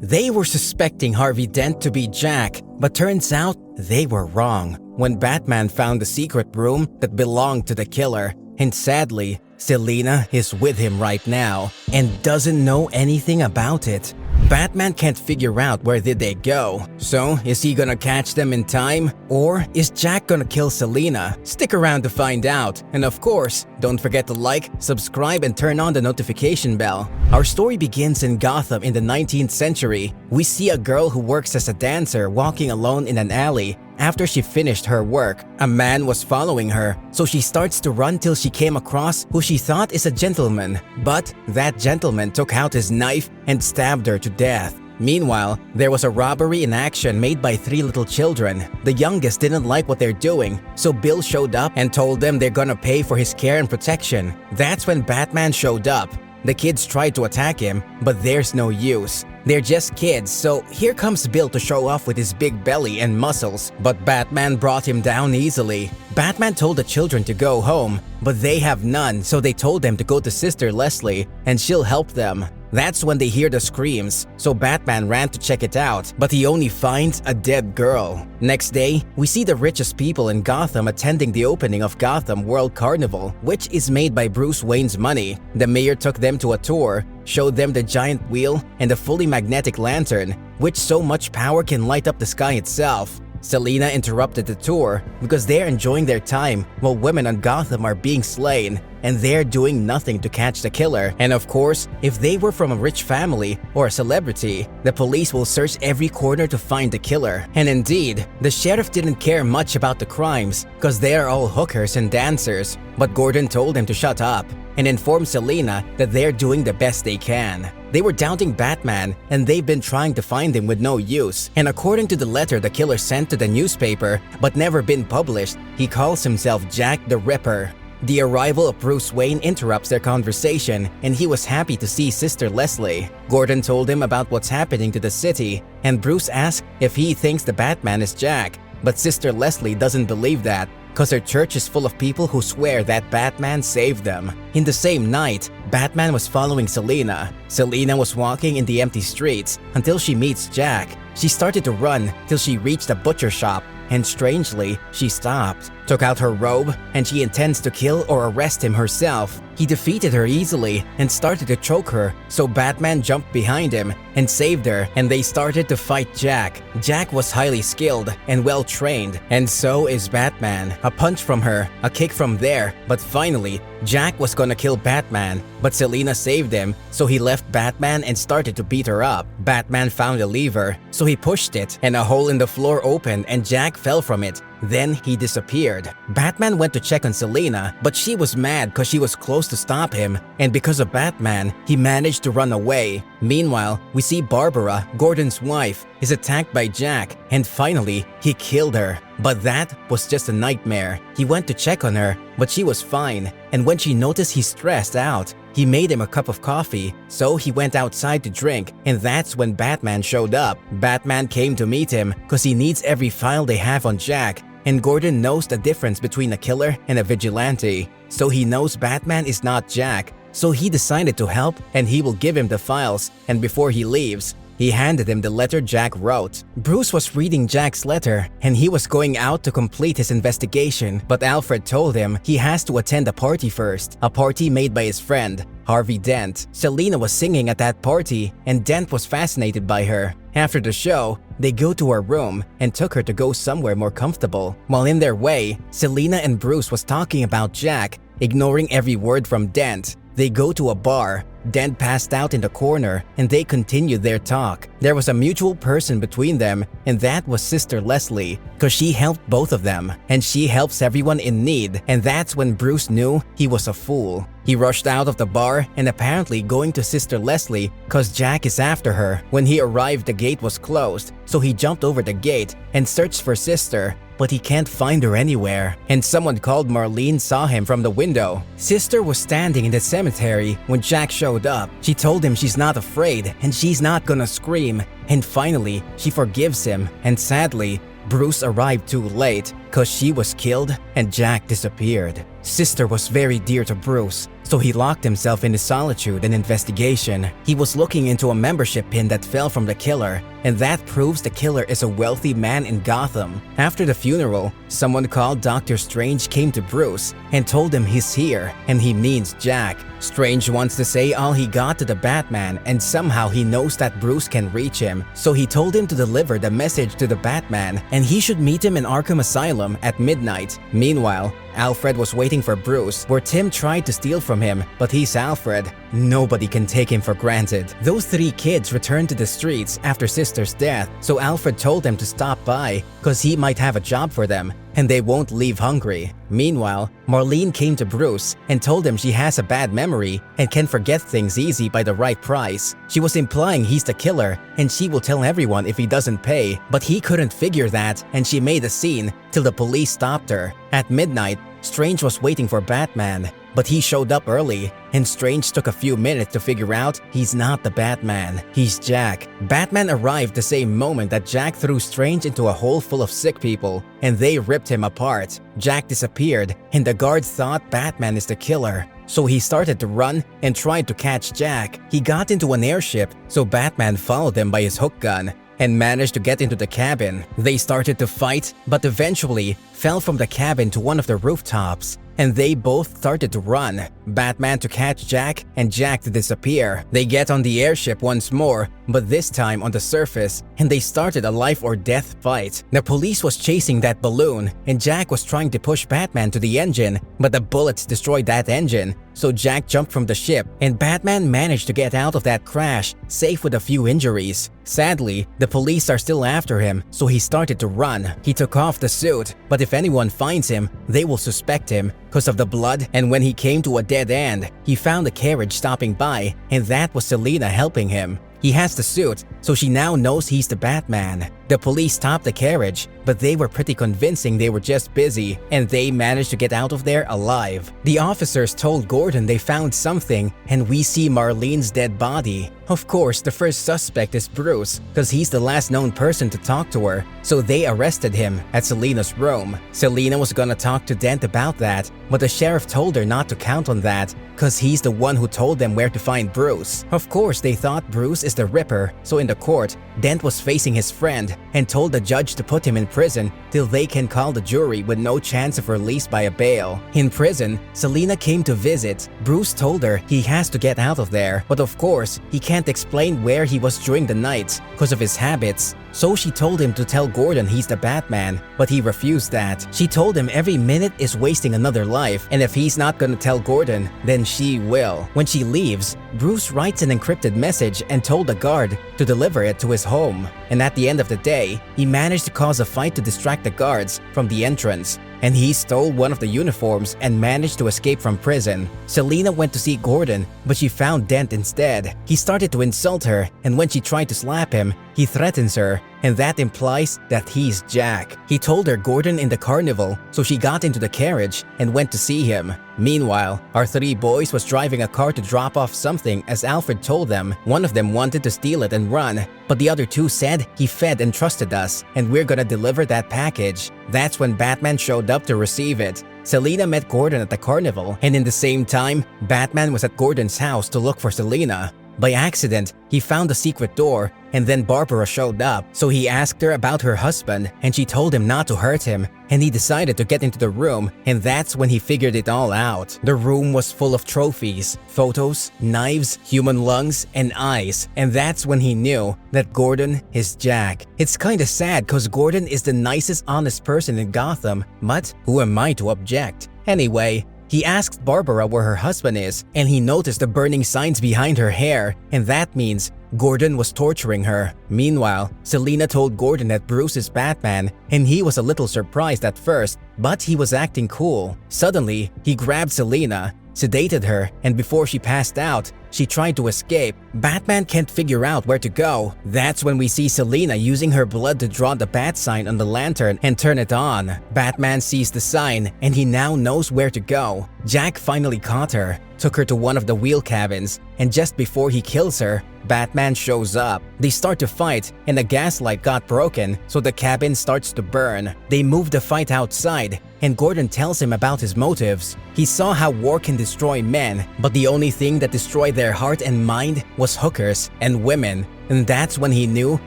They were suspecting Harvey Dent to be Jack, but turns out they were wrong when Batman found the secret room that belonged to the killer. And sadly, Selina is with him right now and doesn't know anything about it. Batman can't figure out where did they go. So, is he gonna catch them in time? Or is Jack gonna kill Selina? Stick around to find out. And of course, don't forget to like, subscribe, and turn on the notification bell. Our story begins in Gotham in the 19th century. We see a girl who works as a dancer walking alone in an alley. After she finished her work, a man was following her, so she starts to run till she came across who she thought is a gentleman. But that gentleman took out his knife and stabbed her to death. Meanwhile, there was a robbery in action made by 3 little children. The youngest didn't like what they're doing, so Bill showed up and told them they're gonna pay for his care and protection. That's when Batman showed up. The kids tried to attack him, but there's no use. They're just kids, so here comes Bill to show off with his big belly and muscles, but Batman brought him down easily. Batman told the children to go home, but they have none, so they told them to go to Sister Leslie and she'll help them. That's when they hear the screams, so Batman ran to check it out, but he only finds a dead girl. Next day, we see the richest people in Gotham attending the opening of Gotham World Carnival, which is made by Bruce Wayne's money. The mayor took them to a tour, showed them the giant wheel and the fully magnetic lantern, which so much power can light up the sky itself. Selina interrupted the tour because they're enjoying their time while women on Gotham are being slain, and they're doing nothing to catch the killer. And of course, if they were from a rich family or a celebrity, the police will search every corner to find the killer. And indeed, the sheriff didn't care much about the crimes because they are all hookers and dancers. But Gordon told him to shut up and informed Selina that they're doing the best they can. They were doubting Batman and they've been trying to find him with no use. And according to the letter the killer sent to the newspaper but never been published, he calls himself Jack the Ripper. The arrival of Bruce Wayne interrupts their conversation and he was happy to see Sister Leslie. Gordon told him about what's happening to the city and Bruce asked if he thinks the Batman is Jack. But Sister Leslie doesn't believe that because her church is full of people who swear that Batman saved them. In the same night, Batman was following Selina. Selina was walking in the empty streets until she meets Jack. She started to run till she reached a butcher shop, and strangely, she stopped, took out her robe, and she intends to kill or arrest him herself. He defeated her easily and started to choke her, so Batman jumped behind him and saved her, and they started to fight Jack. Jack was highly skilled and well trained, and so is Batman. A punch from her, a kick from there, but finally, Jack was gonna kill Batman, but Selina saved him, so he left Batman and started to beat her up. Batman found a lever, so he pushed it, and a hole in the floor opened and Jack fell from it. Then he disappeared. Batman went to check on Selina, but she was mad because she was close to stop him, and because of Batman, he managed to run away. Meanwhile, we see Barbara, Gordon's wife, is attacked by Jack, and finally, he killed her. But that was just a nightmare. He went to check on her, but she was fine, and when she noticed he's stressed out, he made him a cup of coffee, so he went outside to drink, and that's when Batman showed up. Batman came to meet him because he needs every file they have on Jack, and Gordon knows the difference between a killer and a vigilante. So he knows Batman is not Jack, so he decided to help and he will give him the files, and before he leaves, he handed him the letter Jack wrote. Bruce was reading Jack's letter and he was going out to complete his investigation, but Alfred told him he has to attend a party first, a party made by his friend, Harvey Dent. Selina was singing at that party and Dent was fascinated by her. After the show, they go to her room and took her to go somewhere more comfortable. While in their way, Selina and Bruce was talking about Jack, ignoring every word from Dent. They go to a bar. Dent passed out in the corner and they continued their talk. There was a mutual person between them, and that was Sister Leslie, because she helped both of them, and she helps everyone in need, and that's when Bruce knew he was a fool. He rushed out of the bar and apparently going to Sister Leslie because Jack is after her. When he arrived, the gate was closed, so he jumped over the gate and searched for Sister, but he can't find her anywhere. And someone called Marlene saw him from the window. Sister was standing in the cemetery when Jack showed up. She told him she's not afraid and she's not gonna scream. And finally, she forgives him, and sadly, Bruce arrived too late because she was killed and Jack disappeared. Sister was very dear to Bruce so he locked himself into solitude and investigation. He was looking into a membership pin that fell from the killer, and that proves the killer is a wealthy man in Gotham. After the funeral, someone called Dr. Strange came to Bruce and told him he's here, and he means Jack. Strange wants to say all he got to the Batman, and somehow he knows that Bruce can reach him, so he told him to deliver the message to the Batman, and he should meet him in Arkham Asylum at midnight. Meanwhile, Alfred was waiting for Bruce, where Tim tried to steal from him, but he's Alfred. Nobody can take him for granted. Those three kids returned to the streets after Sister's death, so Alfred told them to stop by, cause he might have a job for them, and they won't leave hungry. Meanwhile, Marlene came to Bruce and told him she has a bad memory and can forget things easy by the right price. She was implying he's the killer and she will tell everyone if he doesn't pay, but he couldn't figure that and she made a scene till the police stopped her. At midnight, Strange was waiting for Batman, but he showed up early, and Strange took a few minutes to figure out he's not the Batman, he's Jack. Batman arrived the same moment that Jack threw Strange into a hole full of sick people, and they ripped him apart. Jack disappeared, and the guards thought Batman is the killer. So he started to run and tried to catch Jack. He got into an airship, so Batman followed him by his hook gun and managed to get into the cabin. They started to fight, but eventually fell from the cabin to one of the rooftops, and they both started to run. Batman to catch Jack and Jack to disappear. They get on the airship once more, but this time on the surface, and they started a life or death fight. The police was chasing that balloon, and Jack was trying to push Batman to the engine, but the bullets destroyed that engine. So Jack jumped from the ship, and Batman managed to get out of that crash, safe with a few injuries. Sadly, the police are still after him, so he started to run. He took off the suit, but if anyone finds him, they will suspect him because of the blood, and when he came to a dead end, he found a carriage stopping by, and that was Selina helping him. He has the suit, so she now knows he's the Batman. The police stopped the carriage, but they were pretty convincing they were just busy, and they managed to get out of there alive. The officers told Gordon they found something, and we see Marlene's dead body. Of course, the first suspect is Bruce, because he's the last known person to talk to her, so they arrested him at Selina's room. Selina was gonna talk to Dent about that, but the sheriff told her not to count on that, because he's the one who told them where to find Bruce. Of course, they thought Bruce is the Ripper, so in the court, Dent was facing his friend and told the judge to put him in prison till they can call the jury with no chance of release by a bail. In prison, Selina came to visit. Bruce told her he has to get out of there, but of course, he can't explain where he was during the night because of his habits. So she told him to tell Gordon he's the Batman, but he refused that. She told him every minute is wasting another life, and if he's not gonna tell Gordon, then she will. When she leaves, Bruce writes an encrypted message and told the guard to deliver it to his home. And at the end of the day, he managed to cause a fight to distract the guards from the entrance, and he stole one of the uniforms and managed to escape from prison. Selina went to see Gordon, but she found Dent instead. He started to insult her, and when she tried to slap him, he threatens her, and that implies that he's Jack. He told her Gordon in the carnival, so she got into the carriage and went to see him. Meanwhile, our three boys was driving a car to drop off something as Alfred told them. One of them wanted to steal it and run, but the other two said he fed and trusted us, and we're gonna deliver that package. That's when Batman showed up to receive it. Selina met Gordon at the carnival, and in the same time, Batman was at Gordon's house to look for Selina. By accident, he found a secret door, and then Barbara showed up, so he asked her about her husband, and she told him not to hurt him, and he decided to get into the room, and that's when he figured it all out. The room was full of trophies, photos, knives, human lungs, and eyes, and that's when he knew that Gordon is Jack. It's kinda sad cause Gordon is the nicest, honest person in Gotham, but who am I to object? Anyway, he asked Barbara where her husband is, and he noticed the burning signs behind her hair, and that means Gordon was torturing her. Meanwhile, Selina told Gordon that Bruce is Batman, and he was a little surprised at first, but he was acting cool. Suddenly, he grabbed Selina, sedated her, and before she passed out, she tried to escape. Batman can't figure out where to go. That's when we see Selina using her blood to draw the bat sign on the lantern and turn it on. Batman sees the sign, and he now knows where to go. Jack finally caught her, took her to one of the wheel cabins, and just before he kills her, Batman shows up. They start to fight, and the gaslight got broken, so the cabin starts to burn. They move the fight outside, and Gordon tells him about his motives. He saw how war can destroy men, but the only thing that destroyed their heart and mind was hookers and women. And that's when he knew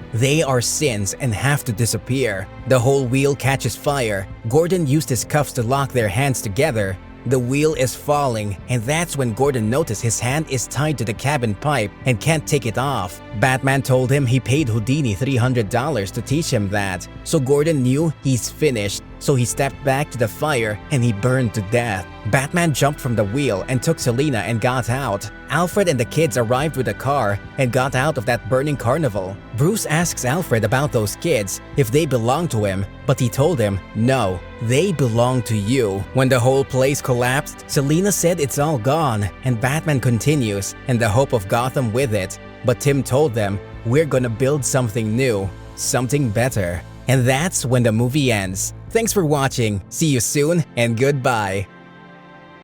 they are sins and have to disappear. The whole wheel catches fire. Gordon used his cuffs to lock their hands together. The wheel is falling, and that's when Gordon noticed his hand is tied to the cabin pipe and can't take it off. Batman told him he paid Houdini $300 to teach him that, so Gordon knew he's finished. So he stepped back to the fire and he burned to death. Batman jumped from the wheel and took Selina and got out. Alfred and the kids arrived with a car and got out of that burning carnival. Bruce asks Alfred about those kids, if they belong to him, but he told him, no, they belong to you. When the whole place collapsed, Selina said it's all gone, and Batman continues, and the hope of Gotham with it. But Tim told them, we're gonna build something new, something better. And that's when the movie ends. Thanks for watching, see you soon, and goodbye.